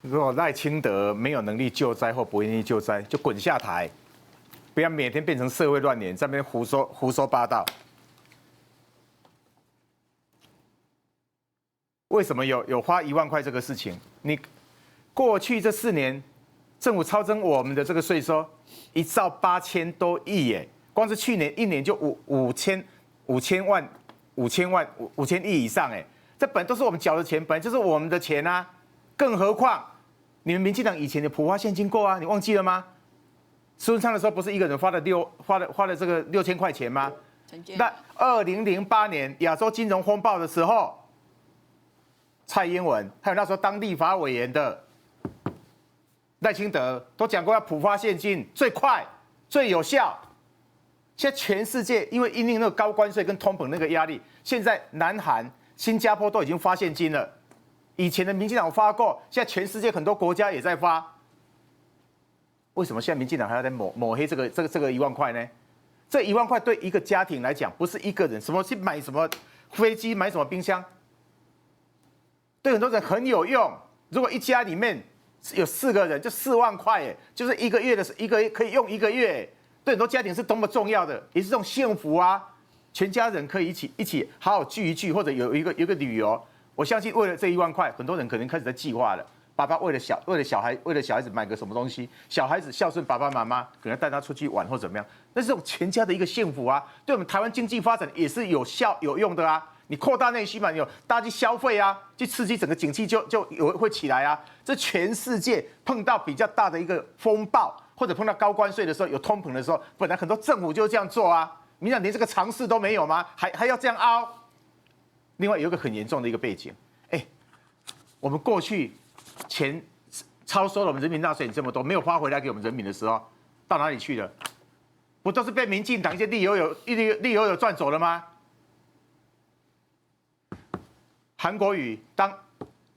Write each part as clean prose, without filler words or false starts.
如果赖清德没有能力救灾或不愿意救灾，就滚下台，不要每天变成社会乱源，在那边胡说八道。为什么有花1万块这个事情？你过去这4年，政府超征我们的这个税收1兆8000多亿耶，光是去年1年就五千亿以上哎，这本都是我们缴的钱，本来就是我们的钱啊，更何况你们民进党以前的普发现金够啊，你忘记了吗？苏贞昌的时候不是一个人花了这个6000块钱吗？那2008年亚洲金融风暴的时候，蔡英文还有那时候当立法委员的赖清德都讲过要普发现金，最快最有效。现在全世界因为因应那个高关税跟通膨那个压力，现在南韩、新加坡都已经发现金了。以前的民进党发过，现在全世界很多国家也在发。为什么现在民进党还要在抹黑这个1万块呢？这1万块对一个家庭来讲，不是一个人什么去买什么飞机、买什么冰箱，对很多人很有用。如果一家里面有4个人，就4万块，哎，就是一个月可以用1个月，对很多家庭是多么重要的，也是这种幸福啊！全家人可以一起好好聚一聚，或者有一个旅游。我相信为了这1万块，很多人可能开始在计划了。爸爸为了小孩子买个什么东西，小孩子孝顺爸爸妈妈，可能带他出去玩或怎么样，那是这种全家的一个幸福啊！对我们台湾经济发展也是有用的啊！你扩大内需嘛，你有大家去消费啊，去刺激整个景气就会起来啊！这全世界碰到比较大的一个风暴，或者碰到高关税的时候，有通膨的时候，本来很多政府就是这样做啊！民进党连这个常识都没有吗？还要这样凹？另外有一个很严重的一个背景，我们过去钱超收了我们人民纳税人这么多，没有花回来给我们人民的时候，到哪里去了？不都是被民进党一些利友友赚走了吗？韩国瑜当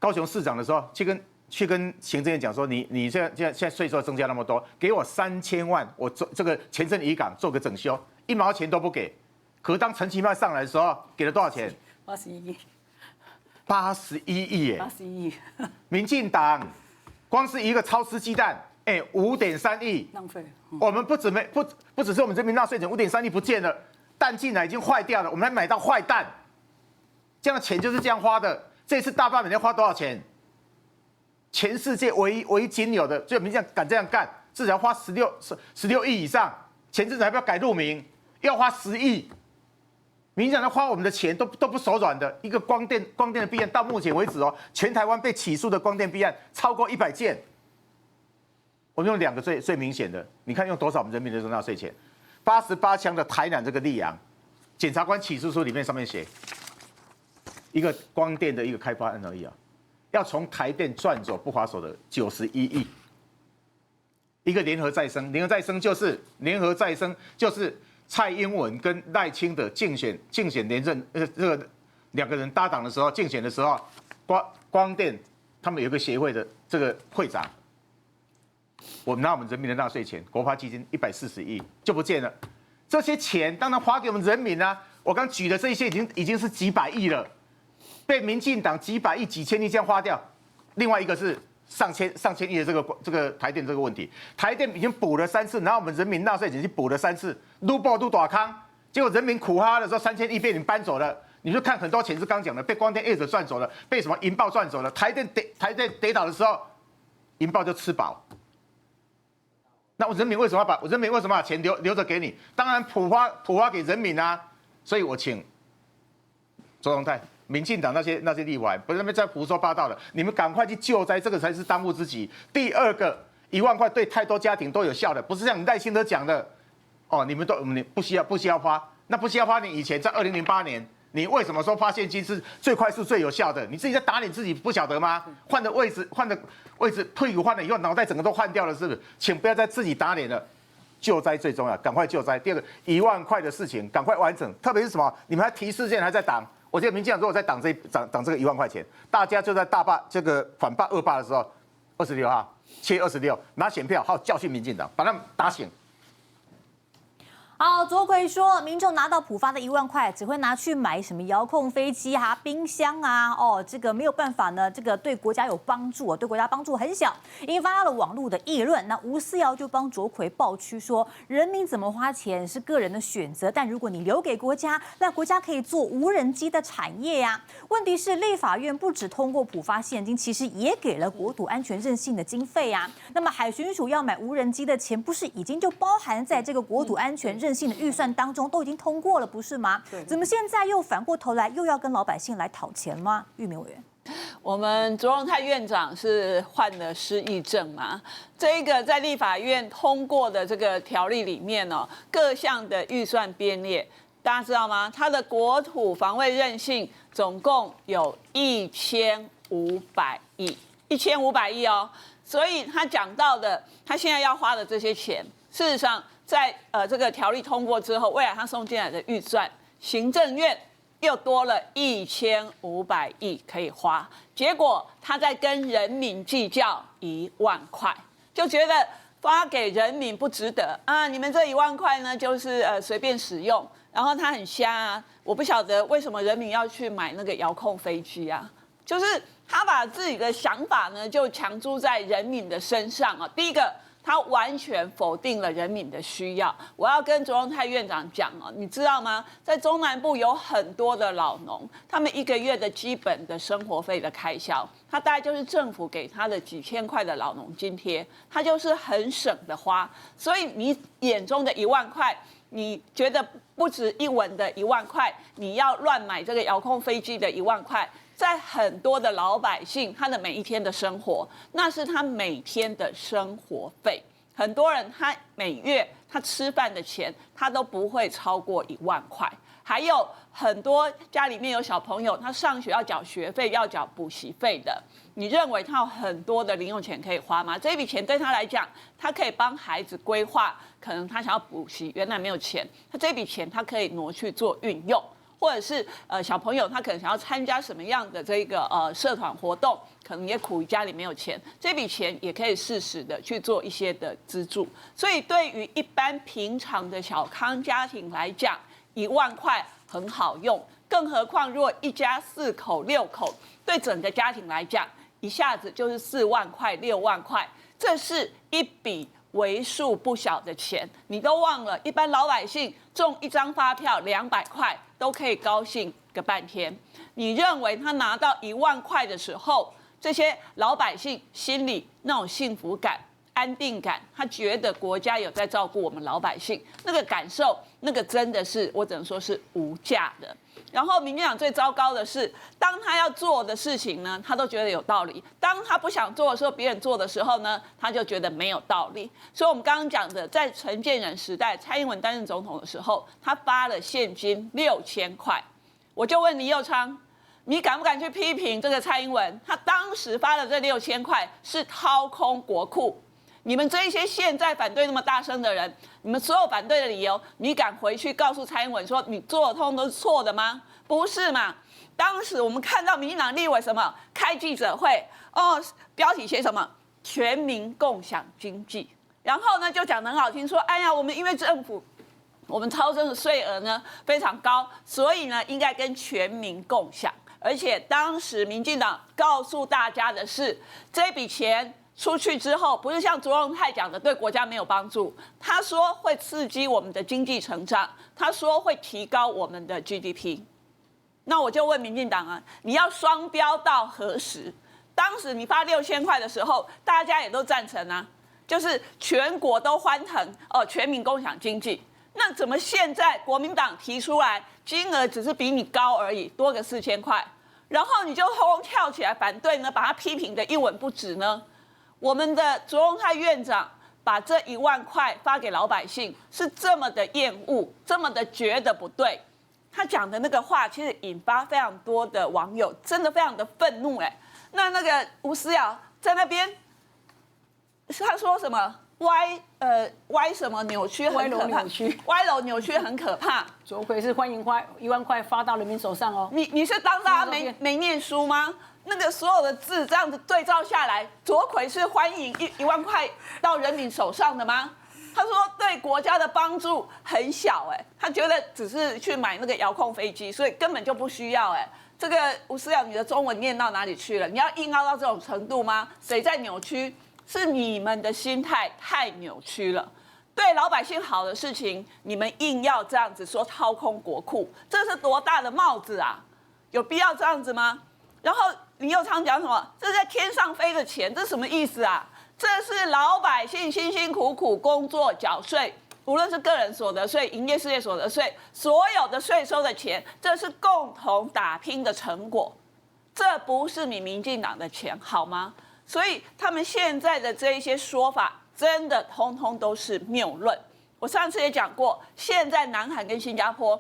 高雄市长的时候，去跟行政院讲说，你现在税收增加那么多，给我3000万，我做这个前镇渔港做个整修，1毛钱都不给。可是当陈其迈上来的时候，给了多少钱？81亿。81亿耶！81亿。民进党光是一个超吃鸡蛋，5.3亿浪费。我们不只是我们人民纳税人5.3亿不见了，蛋进来已经坏掉了，我们还买到坏蛋。这样的钱就是这样花的。这次大罢免要花多少钱？全世界唯一仅有的，就民进党敢这样干，至少要花16亿以上。前阵子还不要改路名，要花10亿。民进党花我们的钱都不手软的。一个光电的弊案，到目前为止全台湾被起诉的光电弊案超过100件。我们用2个最明显的，你看用多少我们人民的纳税钱？88枪的台南这个立阳，检察官起诉书里面上面写，一个光电的一个开发案而已啊，要从台电赚走不划手的91亿。一个联合再生就是蔡英文跟赖清德竞选连任，这个2个人搭档的时候，竞选的时候，光电他们有一个协会的这个会长，我们拿我们人民的纳税钱，国发基金140亿就不见了。这些钱当然花给我们人民啊，我刚举的这些已经是几百亿了，被民进党几百亿、几千亿这样花掉。另外一个是上千亿的这个台电这个问题，台电已经补了3次，然后我们人民纳税钱去补了3次，撸大康，结果人民苦哈哈的时候3000亿被你搬走了，你就看很多钱是刚讲的，被光电业者赚走了，被什么银豹赚走了，台电跌倒的时候，银豹就吃饱。那我人民为什么要把钱留着给你？当然普发给人民啊，所以我请周荣泰。民进党那些立委不是那边在胡说八道的，你们赶快去救灾，这个才是当务之急。第二个，1万块对太多家庭都有效的，不是像你赖清德讲的，你不需要花，那不需要花。你以前在2008年，你为什么说发现金是最快速最有效的？你自己在打脸自己，不晓得吗？换的位置，屁股换了以后，脑袋整个都换掉了，是不是？请不要再自己打脸了。救灾最重要，赶快救灾。第二个，1万块的事情赶快完成，特别是什么？你们还提事件还在挡。我觉得民进党如果在挡这个1万块钱，大家就在大罢这个反罢恶罢的时候，26号切26拿选票，好教训民进党，把他们打醒。好，卓奎说，民众拿到普发的1万块，只会拿去买什么遥控飞机啊、冰箱啊，这个没有办法呢，这个对国家有帮助，对国家帮助很小，引发了网络的议论。那吴思瑶就帮卓奎爆区说，人民怎么花钱是个人的选择，但如果你留给国家，那国家可以做无人机的产业呀。问题是，立法院不只通过普发现金，其实也给了国土安全韧性的经费啊。那么海巡署要买无人机的钱，不是已经就包含在这个国土安全韧性的预算当中，都已经通过了，不是吗？怎么现在又反过头来又要跟老百姓来讨钱吗？玉明委员，我们卓荣泰院长是患了失忆症嘛？这个在立法院通过的这个条例里面哦，各项的预算编列，大家知道吗？它的国土防卫韧性总共有1500亿，1500亿哦。所以他讲到的，他现在要花的这些钱，事实上在这个条例通过之后，未来他送进来的预算，行政院又多了1500亿可以花，结果他在跟人民计较1万块，就觉得发给人民不值得啊！你们这1万块呢，就是随便使用，然后他很瞎啊！我不晓得为什么人民要去买那个遥控飞机啊，就是他把自己的想法呢，就强租在人民的身上啊。第一个，他完全否定了人民的需要。我要跟卓荣泰院长讲哦，你知道吗？在中南部有很多的老农，他们1个月的基本的生活费的开销，他大概就是政府给他的几千块的老农津贴，他就是很省的花。所以你眼中的1万块，你觉得不值一文的1万块，你要乱买这个遥控飞机的1万块。在很多的老百姓，他的每一天的生活，那是他每天的生活费。很多人他每月他吃饭的钱，他都不会超过1万块。还有很多家里面有小朋友，他上学要缴学费、要缴补习费的，你认为他有很多的零用钱可以花吗？这笔钱对他来讲，他可以帮孩子规划，可能他想要补习，原来没有钱，他这笔钱他可以挪去做运用。或者是小朋友他可能想要参加什么样的这个社团活动，可能也苦于家里没有钱，这笔钱也可以适时的去做一些的资助。所以对于一般平常的小康家庭来讲，1万块很好用，更何况如果一家4口6口，对整个家庭来讲，一下子就是4万块6万块，这是一笔为数不小的钱。你都忘了，一般老百姓中一张发票200块都可以高兴个半天。你认为他拿到1万块的时候，这些老百姓心里那种幸福感、安定感，他觉得国家有在照顾我们老百姓，那个感受，那个真的是我只能说是无价的。然后民进党最糟糕的是，当他要做的事情呢，他都觉得有道理；当他不想做的时候，别人做的时候呢，他就觉得没有道理。所以我们刚刚讲的，在陈建仁时代，蔡英文担任总统的时候，他发了现金6000块。我就问李佑昌，你敢不敢去批评这个蔡英文？他当时发的这6000块是掏空国库。你们这一些现在反对那么大声的人，你们所有反对的理由，你敢回去告诉蔡英文说你做的通都是错的吗？不是嘛？当时我们看到民进党立委什么开记者会哦，标题写什么全民共享经济，然后呢就讲得很好听，说哎呀，我们因为政府我们超征的税额呢非常高，所以呢应该跟全民共享。而且当时民进党告诉大家的是，这笔钱出去之后，不是像卓荣泰讲的对国家没有帮助，他说会刺激我们的经济成长，他说会提高我们的 GDP。那我就问民进党啊，你要双标到何时？当时你发6000块的时候，大家也都赞成啊，就是全国都欢腾哦，全民共享经济。那怎么现在国民党提出来金额只是比你高而已，多个4000块，然后你就轰跳起来反对呢，把他批评的一文不值呢？我们的卓荣泰院长把这1万块发给老百姓，是这么的厌恶，这么的觉得不对。他讲的那个话，其实引发非常多的网友真的非常的愤怒哎。那个吴思瑶在那边，他说什么歪什么扭曲很可怕，歪楼扭曲很可怕。卓奎是欢迎花1万块发到人民手上哦。你是当大家没念书吗？那个所有的字这样子对照下来，卓奎是欢迎1万块到人民手上的吗？他说对国家的帮助很小，他觉得只是去买那个遥控飞机，所以根本就不需要，这个吴思瑶，你的中文念到哪里去了？你要硬凹到这种程度吗？谁在扭曲？是你们的心态太扭曲了。对老百姓好的事情，你们硬要这样子说掏空国库，这是多大的帽子啊？有必要这样子吗？然后林右昌讲什么？这是在天上飞的钱，这什么意思啊？这是老百姓辛辛苦苦工作缴税，无论是个人所得税、营业事业所得税，所有的税收的钱，这是共同打拼的成果，这不是你民进党的钱，好吗？所以他们现在的这一些说法，真的通通都是谬论。我上次也讲过，现在南韩跟新加坡，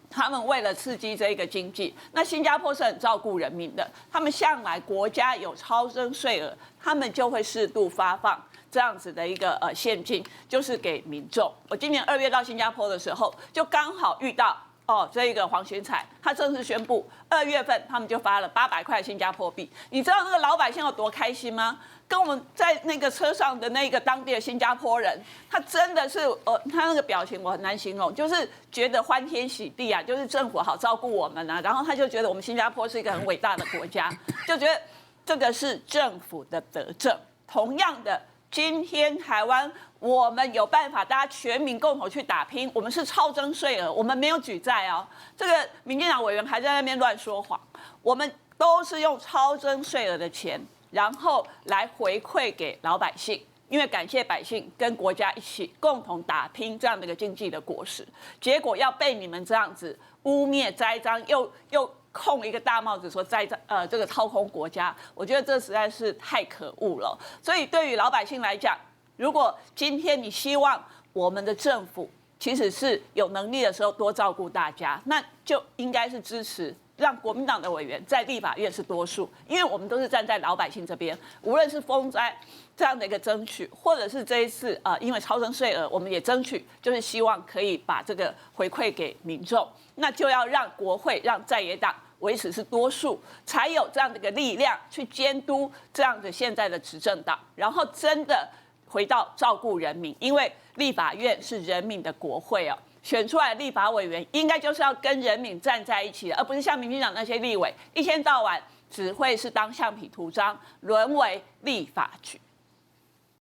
他们为了刺激这个经济，那新加坡是很照顾人民的，他们向来国家有超征税额，他们就会适度发放这样子的一个现金，就是给民众。我今年2月到新加坡的时候，就刚好遇到这个黄循财，他正式宣布2月份他们就发了800块新加坡币。你知道那个老百姓有多开心吗？跟我们在那个车上的那个当地的新加坡人，他真的是他那个表情我很难形容，就是觉得欢天喜地啊，就是政府好照顾我们啊，然后他就觉得我们新加坡是一个很伟大的国家，就觉得这个是政府的德政。同样的，今天台湾我们有办法，大家全民共同去打拼，我们是超征税额，我们没有举债哦。这个民进党委员还在那边乱说谎，我们都是用超征税额的钱，然后来回馈给老百姓，因为感谢百姓跟国家一起共同打拼这样的一个经济的果实，结果要被你们这样子污蔑栽赃，又控一个大帽子说这个掏空国家，我觉得这实在是太可恶了。所以对于老百姓来讲，如果今天你希望我们的政府其实是有能力的时候多照顾大家，那就应该是支持让国民党的委员在立法院是多数，因为我们都是站在老百姓这边，无论是风灾这样的一个争取，或者是这一次因为超征税额，我们也争取，就是希望可以把这个回馈给民众，那就要让国会让在野党维持是多数，才有这样的一个力量去监督这样的现在的执政党，然后真的回到照顾人民，因为立法院是人民的国会哦。选出来的立法委员应该就是要跟人民站在一起的，而不是像民进党那些立委一天到晚只会是当橡皮图章，沦为立法局。